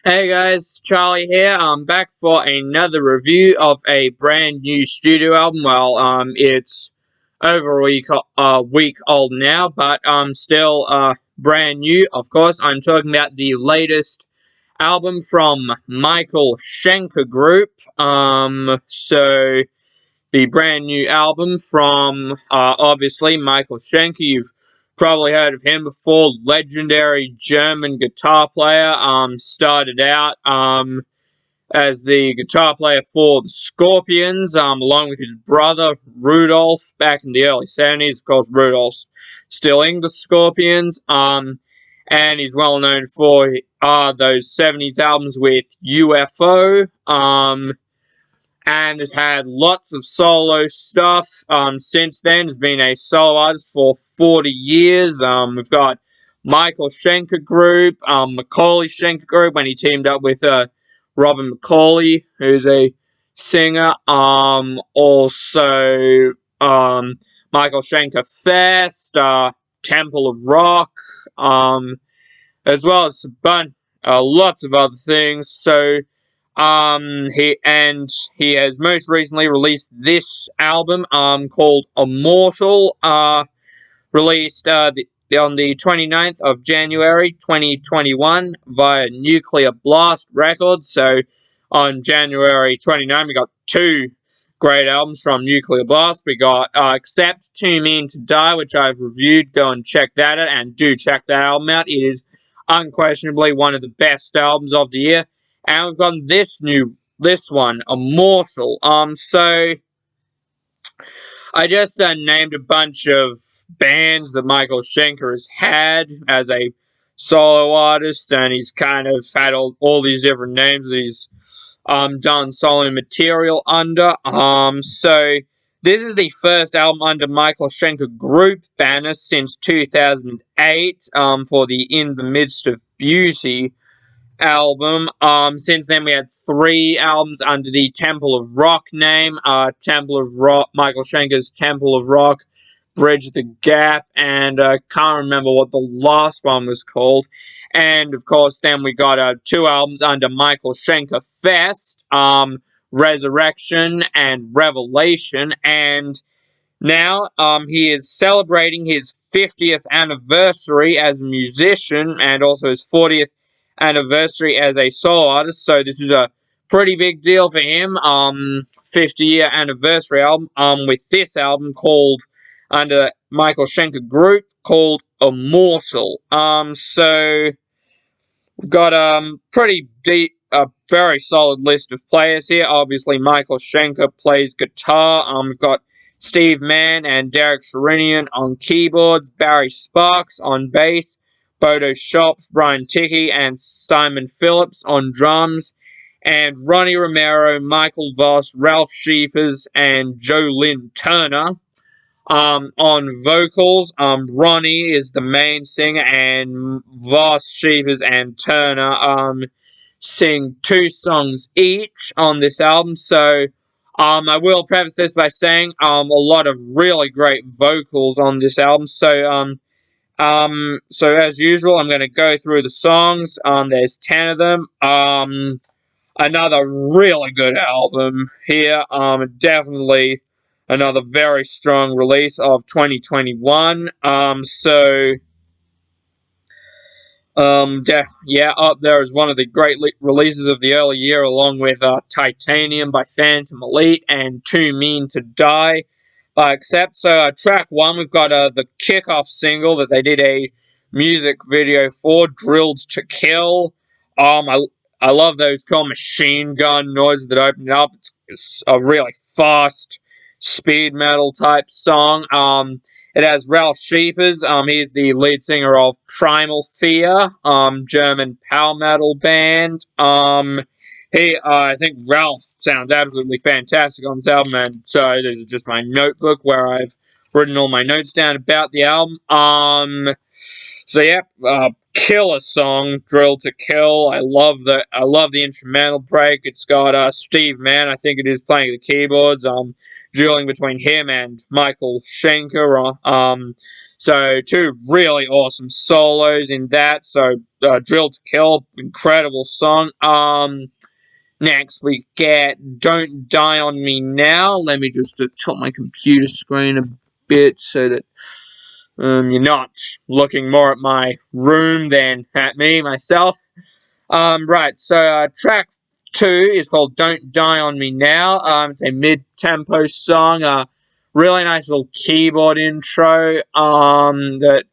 Hey guys, Charlie here. I'm back for another review of a brand new studio album. Well, it's over a week old now, but still brand new. Of course, I'm talking about the latest album from Michael Schenker Group. So the brand new album from obviously Michael Schenker. You've probably heard of him before. Legendary German guitar player. Started out as the guitar player for the Scorpions, along with his brother Rudolph back in the early 70s. Of course, Rudolph's still in the Scorpions. And he's well known for those 70s albums with UFO. And has had lots of solo stuff. Since then, has been a solo artist for 40 years. We've got Michael Schenker Group, Macaulay Schenker Group, when he teamed up with Robin McCauley, who's a singer. Also, Michael Schenker Fest, Temple of Rock, as well as lots of other things. So, he has most recently released this album, called Immortal, released on the 29th of January 2021 via Nuclear Blast Records. So on January 29th, we got two great albums from Nuclear Blast. We got Accept, Too Mean to Die, which I've reviewed. Go and check that out, and do check that album out. It is unquestionably one of the best albums of the year. And we've got this one, Immortal. So I just named a bunch of bands that Michael Schenker has had as a solo artist, and he's kind of had all these different names that he's done solo material under. So this is the first album under Michael Schenker Group banner since 2008, for the In the Midst of Beauty album. Since then we had three albums under the Temple of Rock name. Temple of Rock, Michael Schenker's Temple of Rock, Bridge the Gap, and can't remember what the last one was called. And of course then we got two albums under Michael Schenker Fest, Resurrection and Revelation, and now he is celebrating his 50th anniversary as a musician and also his 40th anniversary as a solo artist, so this is a pretty big deal for him. 50-year anniversary album, with this album called, under Michael Schenker Group, called Immortal. So we've got pretty deep, a very solid list of players here. Obviously, Michael Schenker plays guitar. We've got Steve Mann and Derek Sherinian on keyboards, Barry Sparks on bass, Bodo Schopf, Brian Tickey, and Simon Phillips on drums, and Ronnie Romero, Michael Voss, Ralph Sheepers, and Joe Lynn Turner on vocals. Ronnie is the main singer, and Voss, Sheepers, and Turner sing two songs each on this album. So I will preface this by saying a lot of really great vocals on this album. So as usual, I'm going to go through the songs. There's 10 of them. Another really good album here. Definitely another very strong release of 2021. Up there is one of the great releases of the early year, along with Titanium by Phantom Elite and Too Mean to Die. Except, so track one, we've got the kickoff single that they did a music video for, Drilled to Kill. I love those cool machine gun noises that open it up. It's a really fast, speed metal type song. It has Ralph Sheepers. He's the lead singer of Primal Fear, German power metal band. I think Ralph sounds absolutely fantastic on this album, and so this is just my notebook where I've written all my notes down about the album. Killer song, Drill to Kill. I love the instrumental break. It's got Steve Mann, I think it is, playing the keyboards, dueling between him and Michael Schenker. So 2 really awesome solos in that. So Drill to Kill, incredible song. Next we get Don't Die on Me Now. Let me just tilt my computer screen a bit so that you're not looking more at my room than at me, myself. Right, so track 2 is called Don't Die on Me Now. It's a mid-tempo song. Really nice little keyboard intro that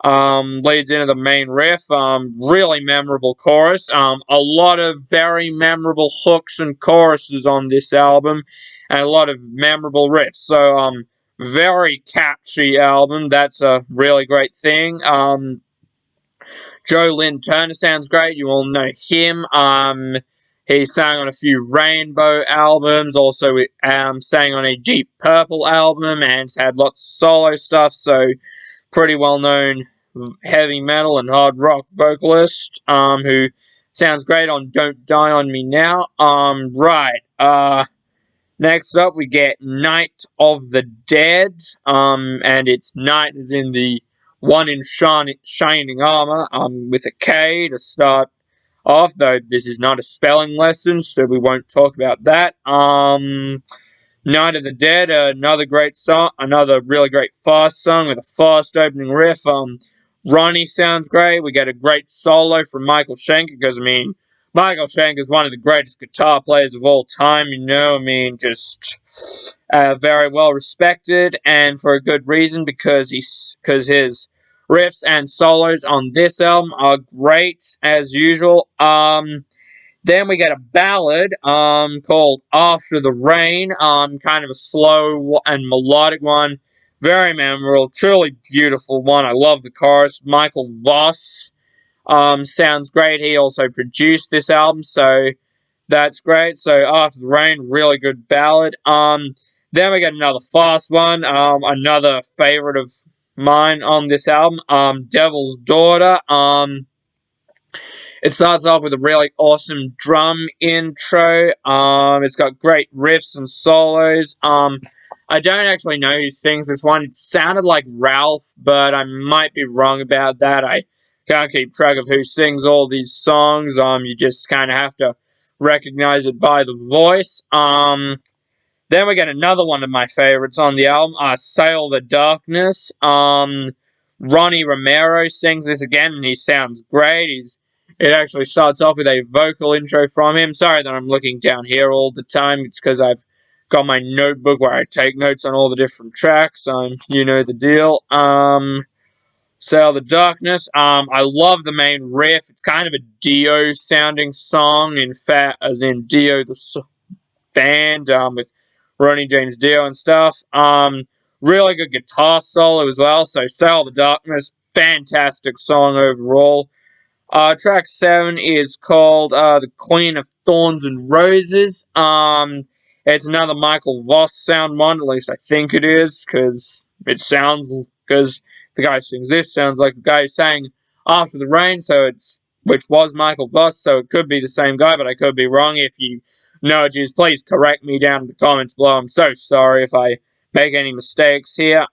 leads into the main riff. Really memorable chorus. A lot of very memorable hooks and choruses on this album, and a lot of memorable riffs. So, very catchy album. That's a really great thing. Joe Lynn Turner sounds great. You all know him. He sang on a few Rainbow albums. Also, sang on a Deep Purple album, and had lots of solo stuff. So, pretty well known heavy metal and hard rock vocalist. Who sounds great on Don't Die on Me Now. Right. Next up, we get Night of the Dead. And it's Night as in the one in shining armor, with a K to start off, though this is not a spelling lesson, so we won't talk about that. Night of the Dead, another great song, another really great fast song with a fast opening riff. Ronnie sounds great. We get a great solo from Michael Schenker, because, Michael Schenker is one of the greatest guitar players of all time, just very well respected, and for a good reason, because his riffs and solos on this album are great, as usual. Then we get a ballad called After the Rain, kind of a slow and melodic one, very memorable, truly beautiful one. I love the chorus. Michael Voss sounds great. He also produced this album, so that's great. So After the Rain, really good ballad. Then we get another fast one, another favorite of mine on this album, Devil's Daughter. It starts off with a really awesome drum intro. It's got great riffs and solos. I don't actually know who sings this one. It sounded like Ralph, but I might be wrong about that. I can't keep track of who sings all these songs. You just kind of have to recognize it by the voice. Then we get another one of my favorites on the album, Sail the Darkness. Ronnie Romero sings this again, and he sounds great. It actually starts off with a vocal intro from him. Sorry that I'm looking down here all the time. It's because I've got my notebook where I take notes on all the different tracks. You know the deal. Sail the Darkness. I love the main riff. It's kind of a Dio sounding song, in fact, as in Dio the band, with Ronnie James Dio and stuff. Really good guitar solo as well. So Sail the Darkness, fantastic song overall. Track 7 is called The Queen of Thorns and Roses. It's another Michael Voss sound one, at least I think it is, because the guy who sings this sounds like the guy who sang After the Rain, which was Michael Voss, so it could be the same guy, but I could be wrong. If you know, just please correct me down in the comments below. I'm so sorry if I make any mistakes here.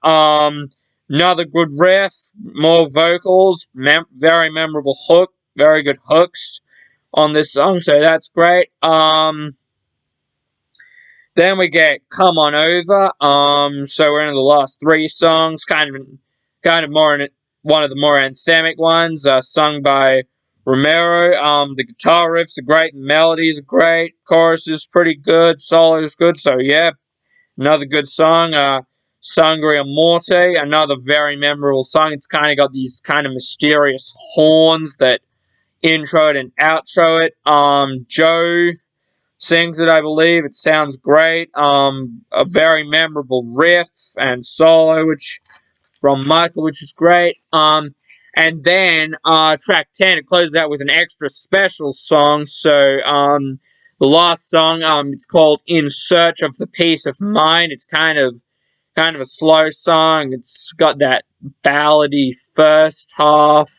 Another good riff, more vocals, very memorable hook, very good hooks on this song, so that's great. Then we get Come On Over. So we're into the last 3 songs, kind of more one of the more anthemic ones, sung by Romero. The guitar riffs are great, the melodies are great, chorus is pretty good, solo is good, so yeah, another good song. Schenker Immortal, another very memorable song. It's kind of got these kind of mysterious horns that intro it and outro it. Joe sings it, I believe. It sounds great. A very memorable riff and solo, from Michael, which is great. And then track 10, it closes out with an extra special song. So the last song, it's called In Search of the Peace of Mind. It's kind of a slow song. It's got that ballady first half,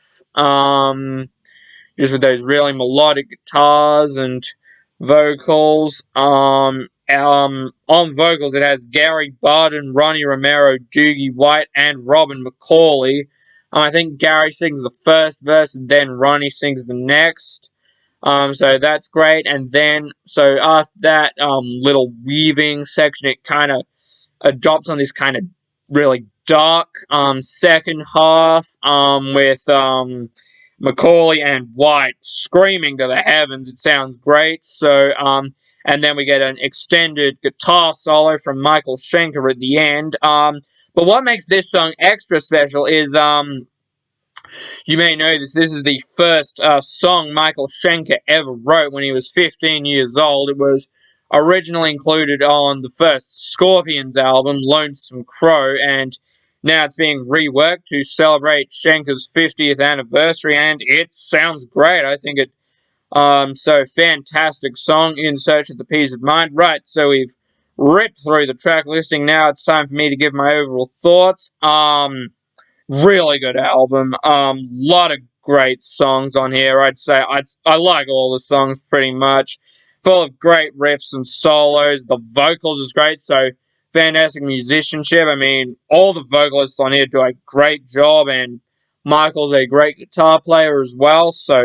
just with those really melodic guitars and vocals. on vocals, it has Gary Barden, Ronnie Romero, Doogie White, and Robin McCauley. I think Gary sings the first verse, and then Ronnie sings the next. So that's great. And then, so after that little weaving section, it kind of adopts on this kind of really dark second half with McCauley and White screaming to the heavens. It sounds great. So and then we get an extended guitar solo from Michael Schenker at the end. But what makes this song extra special is you may know this. This is the first song Michael Schenker ever wrote when he was 15 years old. It was originally included on the first Scorpions album, Lonesome Crow, and now it's being reworked to celebrate Schenker's 50th anniversary, and it sounds great. I think it so fantastic song, In Search of the Peace of Mind. Right, so we've ripped through the track listing. Now it's time for me to give my overall thoughts. Really good album. Lot of great songs on here. I'd say I like all the songs pretty much. Full of great riffs and solos. The vocals is great. So fantastic musicianship. I mean, all the vocalists on here do a great job, and Michael's a great guitar player as well. So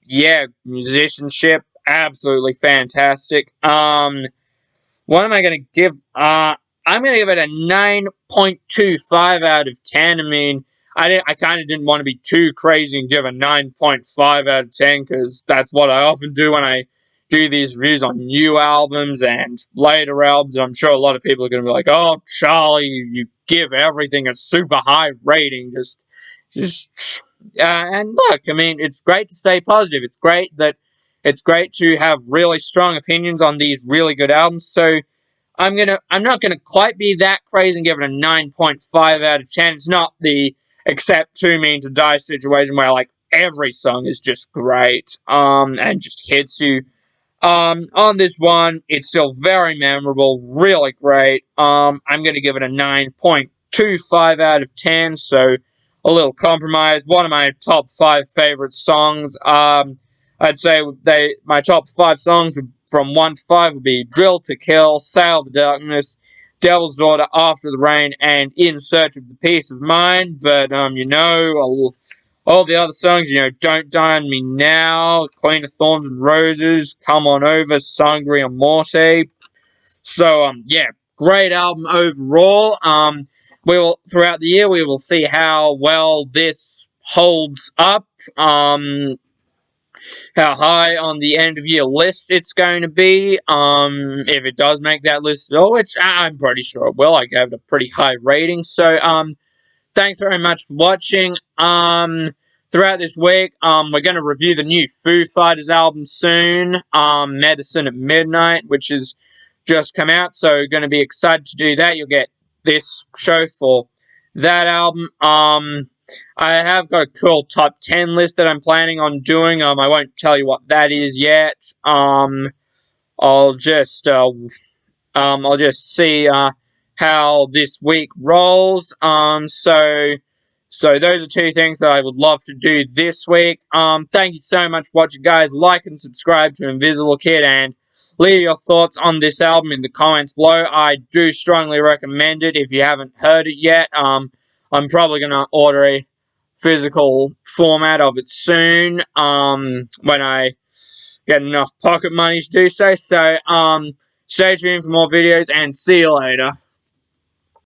yeah, musicianship absolutely fantastic. What am I gonna give? I'm going to give it a 9.25 out of 10. I mean, I kind of didn't want to be too crazy and give a 9.5 out of 10, because that's what I often do when I do these reviews on new albums and later albums. I'm sure a lot of people are going to be like, oh, Charlie, you give everything a super high rating. And look, I mean, it's great to stay positive. It's great to have really strong opinions on these really good albums. So I'm not gonna quite be that crazy and give it a 9.5 out of 10. It's not the Accept Too Mean to Die situation where like every song is just great and just hits you. On this one, it's still very memorable, really great. I'm gonna give it a 9.25 out of 10. So a little compromise. One of my top 5 favorite songs. I'd say my top 5 songs from 1 to 5 would be Drill to Kill, Sail the Darkness, Devil's Daughter, After the Rain, and In Search of the Peace of Mind. But, all the other songs, Don't Die on Me Now, Queen of Thorns and Roses, Come On Over, Sangria Morte. So, yeah, great album overall. Throughout the year, we will see how well this holds up. How high on the end of year list it's going to be. If it does make that list at all, which I'm pretty sure it will. I gave it a pretty high rating. So, thanks very much for watching. Throughout this week, we're going to review the new Foo Fighters album soon. Medicine at Midnight, which has just come out. So, going to be excited to do that. You'll get this show for that album. I have got a cool top 10 list that I'm planning on doing. I won't tell you what that is yet. I'll just see how this week rolls. So those are 2 things that I would love to do this week. Thank you so much for watching, guys. Like and subscribe to Invisible Kid, and leave your thoughts on this album in the comments below. I do strongly recommend it if you haven't heard it yet. I'm probably going to order a physical format of it soon when I get enough pocket money to do so. So, stay tuned for more videos, and see you later.